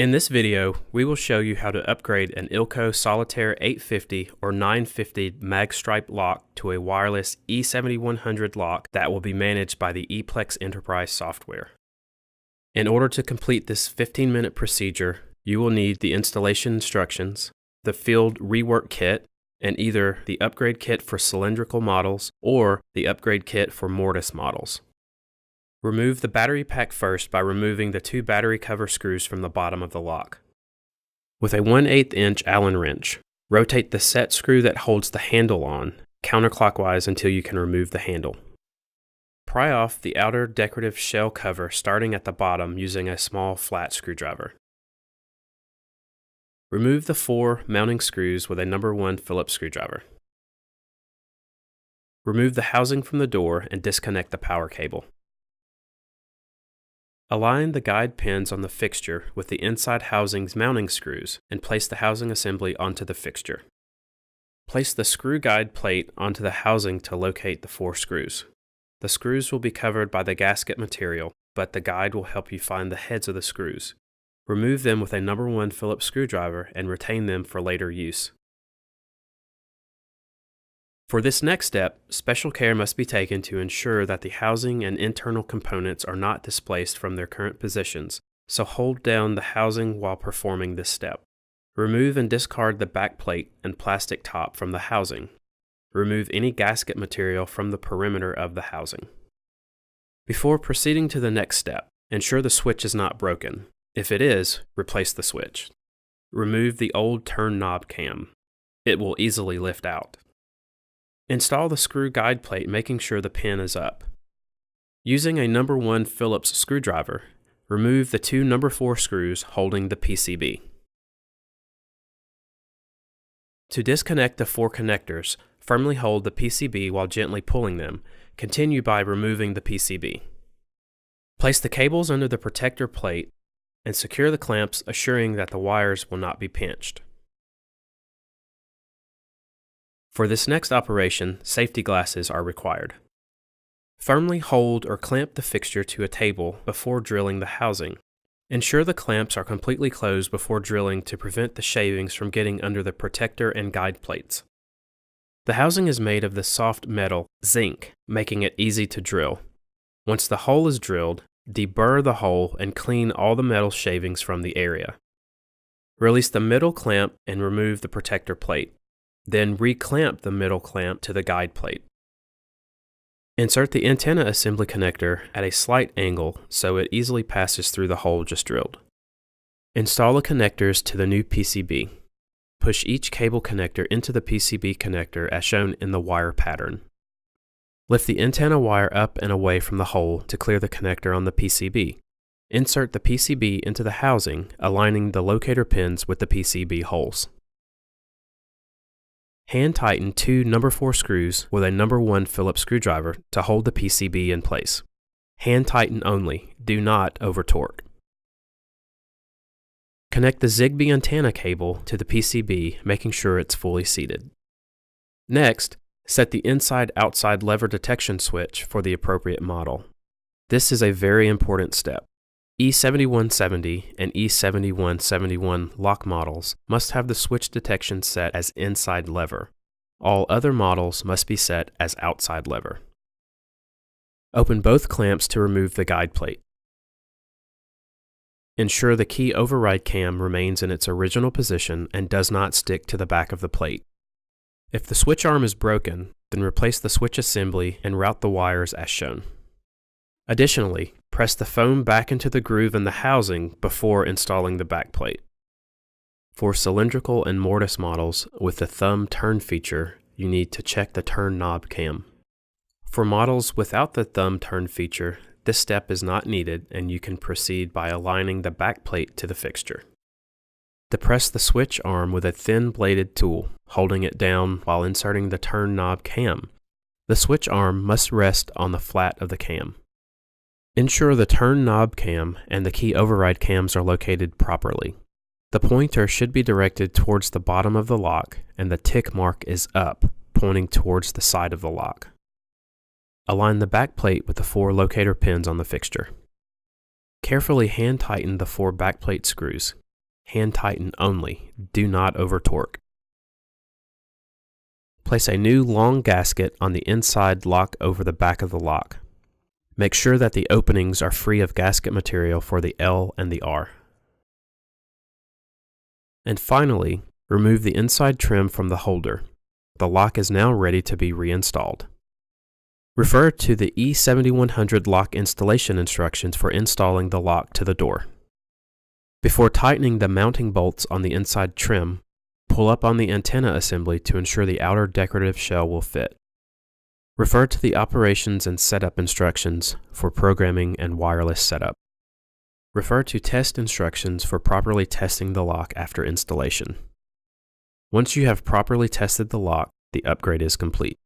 In this video, we will show you how to upgrade an Kaba Solitaire 850 or 950 mag stripe lock to a wireless E7100 lock that will be managed by the E-Plex Enterprise software. In order to complete this 15-minute procedure, you will need the installation instructions, the field rework kit, and either the upgrade kit for cylindrical models or the upgrade kit for mortise models. Remove the battery pack first by removing the two battery cover screws from the bottom of the lock. With a 1/8 inch Allen wrench, rotate the set screw that holds the handle on counterclockwise until you can remove the handle. Pry off the outer decorative shell cover starting at the bottom using a small flat screwdriver. Remove the 4 mounting screws with a No. 1 Phillips screwdriver. Remove the housing from the door and disconnect the power cable. Align the guide pins on the fixture with the inside housing's mounting screws and place the housing assembly onto the fixture. Place the screw guide plate onto the housing to locate the 4 screws. The screws will be covered by the gasket material, but the guide will help you find the heads of the screws. Remove them with a No. 1 Phillips screwdriver and retain them for later use. For this next step, special care must be taken to ensure that the housing and internal components are not displaced from their current positions, so hold down the housing while performing this step. Remove and discard the back plate and plastic top from the housing. Remove any gasket material from the perimeter of the housing. Before proceeding to the next step, ensure the switch is not broken. If it is, replace the switch. Remove the old turn knob cam. It will easily lift out. Install the screw guide plate, making sure the pin is up. Using a No. 1 Phillips screwdriver, remove the 2 No. 4 screws holding the PCB. To disconnect the 4 connectors, firmly hold the PCB while gently pulling them. Continue by removing the PCB. Place the cables under the protector plate and secure the clamps, assuring that the wires will not be pinched. For this next operation, safety glasses are required. Firmly hold or clamp the fixture to a table before drilling the housing. Ensure the clamps are completely closed before drilling to prevent the shavings from getting under the protector and guide plates. The housing is made of the soft metal zinc, making it easy to drill. Once the hole is drilled, deburr the hole and clean all the metal shavings from the area. Release the middle clamp and remove the protector plate. Then re-clamp the middle clamp to the guide plate. Insert the antenna assembly connector at a slight angle so it easily passes through the hole just drilled. Install the connectors to the new PCB. Push each cable connector into the PCB connector as shown in the wire pattern. Lift the antenna wire up and away from the hole to clear the connector on the PCB. Insert the PCB into the housing, aligning the locator pins with the PCB holes. Hand tighten 2 No. 4 screws with a No. 1 Phillips screwdriver to hold the PCB in place. Hand tighten only, do not over torque. Connect the Zigbee antenna cable to the PCB, making sure it's fully seated. Next, set the inside-outside lever detection switch for the appropriate model. This is a very important step. E7170 and E7171 lock models must have the switch detection set as inside lever. All other models must be set as outside lever. Open both clamps to remove the guide plate. Ensure the key override cam remains in its original position and does not stick to the back of the plate. If the switch arm is broken, then replace the switch assembly and route the wires as shown. Additionally, press the foam back into the groove in the housing before installing the back plate. For cylindrical and mortise models with the thumb turn feature, you need to check the turn knob cam. For models without the thumb turn feature, this step is not needed and you can proceed by aligning the back plate to the fixture. Depress the switch arm with a thin bladed tool, holding it down while inserting the turn knob cam. The switch arm must rest on the flat of the cam. Ensure the turn knob cam and the key override cams are located properly. The pointer should be directed towards the bottom of the lock and the tick mark is up, pointing towards the side of the lock. Align the back plate with the 4 locator pins on the fixture. Carefully hand tighten the 4 backplate screws. Hand tighten only. Do not over torque. Place a new long gasket on the inside lock over the back of the lock. Make sure that the openings are free of gasket material for the L and the R. And finally, remove the inside trim from the holder. The lock is now ready to be reinstalled. Refer to the E7100 lock installation instructions for installing the lock to the door. Before tightening the mounting bolts on the inside trim, pull up on the antenna assembly to ensure the outer decorative shell will fit. Refer to the operations and setup instructions for programming and wireless setup. Refer to test instructions for properly testing the lock after installation. Once you have properly tested the lock, the upgrade is complete.